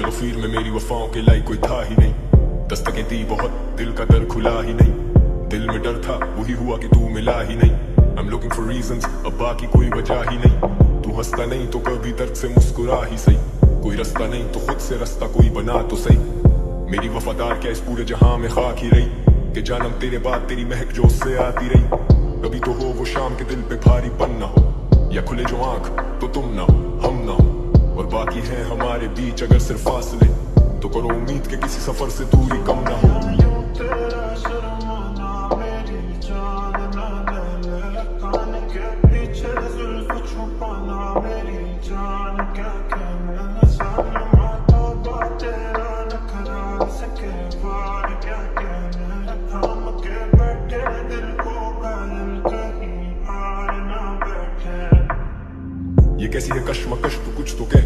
गफीर में मेरी वफाओं के लायक कोई था ही नहीं। दस्तकें दी बहुत, दिल का दर खुला ही नहीं। दिल में डर था, वही हुआ कि तू मिला ही नहीं। I'm looking for reasons, अब बाकी कोई वजह ही नहीं। तू हंसता नहीं तो कभी दर्द से मुस्कुरा ही सही। कोई रास्ता नहीं तो खुद से रास्ता कोई बना तो सही। मेरी वफादार क्या इस पूरे जहां में खाक ही रही, कि जानम तेरे बाद तेरी महक जो उससे आती रही। कभी तो हो वो शाम के दिल पे भारीपन ना हो, या खुले जो आंख तो तुम ना हो हम ना हो। और बाकी है हमारे बीच अगर सिर्फ फासले, तो करो उम्मीद के किसी सफर से दूरी कम ना हो। ये कैसी है कश्मकश तू कुछ तो कह,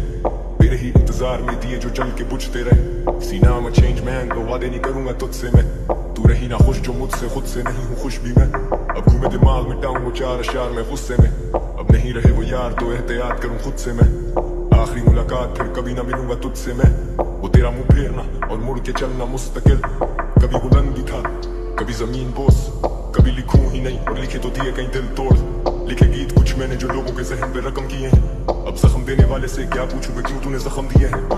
मेरे ही इंतजार में दिए जो जल के बुझते रहे। सीना में चेंज मैन तो वादे नहीं करूंगा तुझसे मैं। तू रही ना खुश जो मुझसे, खुद से नहीं हूँ खुश भी मैं। अब घूमे दिमाग मिटाऊं वो चार अशार में गुस्से में। अब नहीं रहे वो यार तो एहतियात करूं खुद से मैं। आखिरी मुलाकात फिर कभी ना मिलूंगा तुझसे मैं। वो तेरा मुंह फेरना और मुड़ के चलना मुस्तकिल। कभी बुलंदी था कभी जमीन बोस, कभी लिखूं ही नहीं और लिखे तो दिए कहीं दिल तोड़। लिखे गीत कुछ मैंने जो लोगों के जहन पे रकम किए हैं। अब जख्म देने वाले से क्या पूछूं मैं, क्यों तूने जख्म दिए हैं।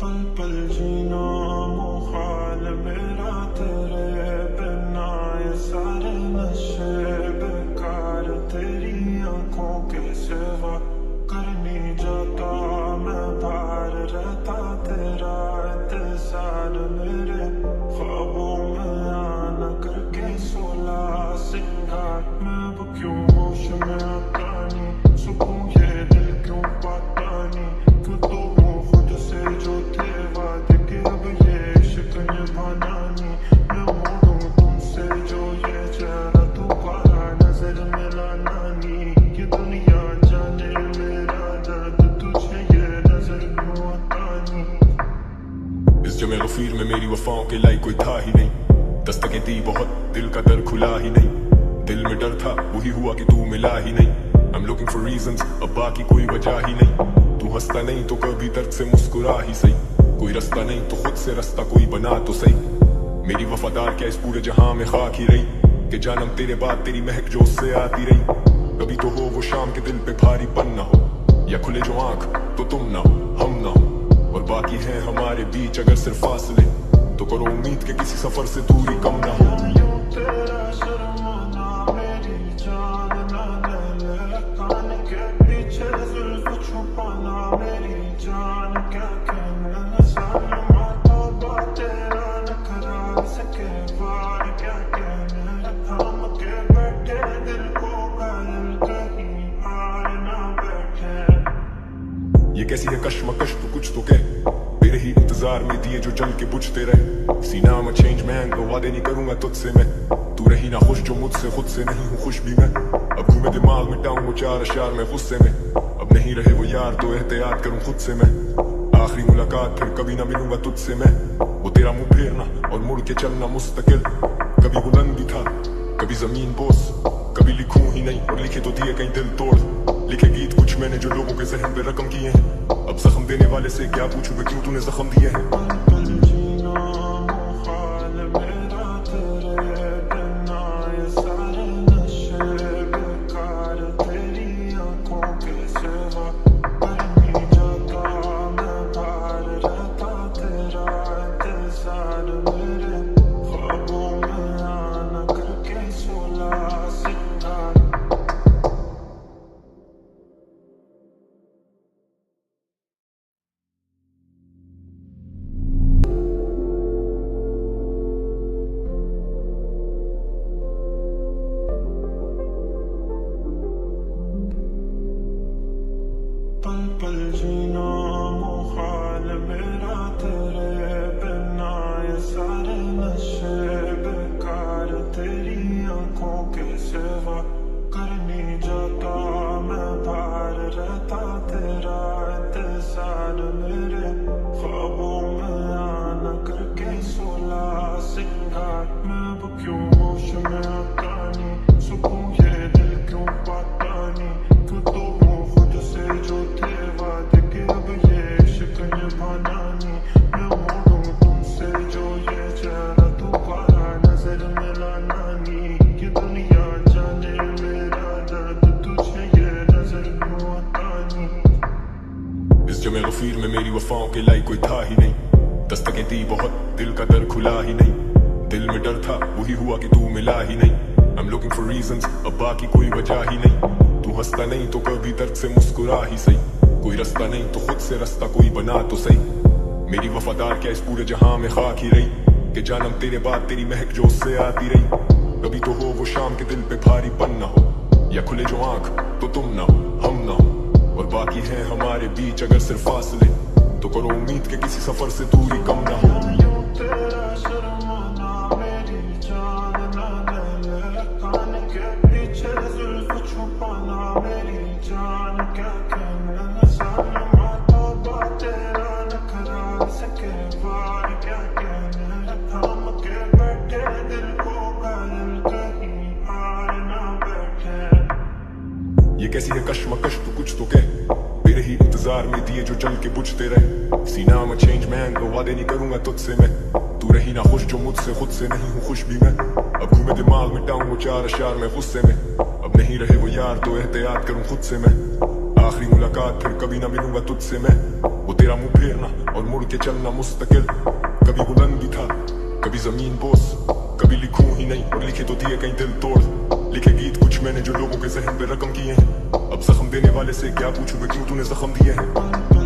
पल पल जीना मुहाल मेरा तेरे बिना, ये सारे नशे बेकार तेरी आंखों के सिवा। कर नहीं जाता मैं बाहर रहता तेरा इंतजार मेरे ख्वाबों में आना करके सोला सिंगार। मैं अब क्यों होश में आता नहीं, सुकून ये दिल क्यों पाता नहीं। क्यों तो हूँ खुद से जो थे वादे के, अब ये इश्क निभाना नहीं। मैं मोड़ूं तुमसे जो ये चेहरा दोबारा नजर मिलाना नहीं। ये दुनिया जाने मेरा दर्द तुझे ये नजर क्यों आता नहीं। इस जमे गफीर में मेरी वफाओं के लायक कोई था ही नहीं। दस्तकें दी बहुत, दिल का दर खुला ही नहीं। दिल में डर था, वही हुआ कि तू मिला ही नहीं। I'm looking for reasons, अब बाकी कोई वजह ही नहीं। तू हंसता नहीं तो कभी दर्द से मुस्कुरा ही सही। कोई रास्ता नहीं तो खुद से रास्ता कोई बना तो सही। मेरी वफादार क्या इस पूरे जहां में खाक ही रही, कि जानम तेरे बाद तेरी महक जो उससे आती रही। कभी तो हो वो शाम के दिल पे भारीपन ना हो, या खुले जो आंख तो तुम ना हो हम ना हो। और बाकी है हमारे बीच अगर सिर्फ फासले, तो करो उम्मीद के किसी सफर से दूरी कम ना हो। ये कैसी है कश्मकश तू कुछ तो कह, मेरे ही इंतजार में दिए जो जल के बुझते रहे। सीना में चेंज मैन तो वादे नहीं करूंगा तुझसे मैं। तू रही ना खुश जो मुझसे, खुद से नहीं हूँ खुश भी मैं। अब घूमे दिमाग मिटाऊं वो चार अशार में गुस्से में। अब नहीं रहे वो यार तो एहतियात करूं खुद से मैं। आखिरी मुलाकात फिर कभी ना मिलूंगा तुझसे मैं। वो तेरा मुंह फेरना और मुड़ के चलना मुस्तकिल। कभी बुलंदी था कभी जमीन बोस, कभी लिखूं ही नहीं और लिखे तो दिए कहीं दिल तोड़। लिखे गीत कुछ मैंने जो लोगों के जहन पे रकम किए हैं। अब जख्म देने वाले से क्या पूछूं मैं, क्यों तूने जख्म दिए हैं। बेवफाओं के लाई कोई था ही नहीं, दस्तकें दी बहुत दिल का दर खुला ही नहीं, दिल में डर था वही हुआ कि तू मिला ही नहीं। I'm looking for reasons, अब बाकी कोई वजह ही नहीं, तू हंसता नहीं तो कभी दर्द से मुस्कुरा ही सही, कोई रास्ता नहीं तो खुद से रास्ता कोई बना तो सही। मेरी वफादार क्या इस पूरे जहां में खाक ही रही, कि जानम तेरे बाद तेरी महक जो उससे आती रही। कभी तो हो वो शाम के दिल पे भारीपन ना हो, या खुले जो आंख तो तुम ना हो हम ना हो, और बाकी है हमारे बीच अगर सिर्फ फासले, तो करो उम्मीद के किसी सफर से दूरी कम ना हो। ये कैसी है कश्मकश तू कुछ तो कह, तेरे ही इंतजार में दिए जो जल के बुझते रहे। सीना में चेंज मैन तो वादे नहीं करूंगा तुझसे मैं, तू रही ना खुश जो मुझसे खुद से नहीं हूँ खुश भी मैं। अब घूमे दिमाग में टाऊं वो चार अशार में गुस्से में, अब नहीं रहे वो यार तो एहतियात करूं खुद से मैं। आखिरी मुलाकात फिर कभी ना मिलूंगा तुझसे मैं, वो तेरा मुंह फेरना और मुड़ के चलना मुस्तकिल। कभी बुलंद भी था कभी जमीन बोस, कभी लिखूं ही नहीं और लिखे तो दिए कहीं दिल तोड़। लिखे गीत कुछ मैंने जो लोगों के जहन पे रकम किए हैं, अब जख्म देने वाले से क्या पूछूं मैं क्यों तूने जख्म दिए हैं।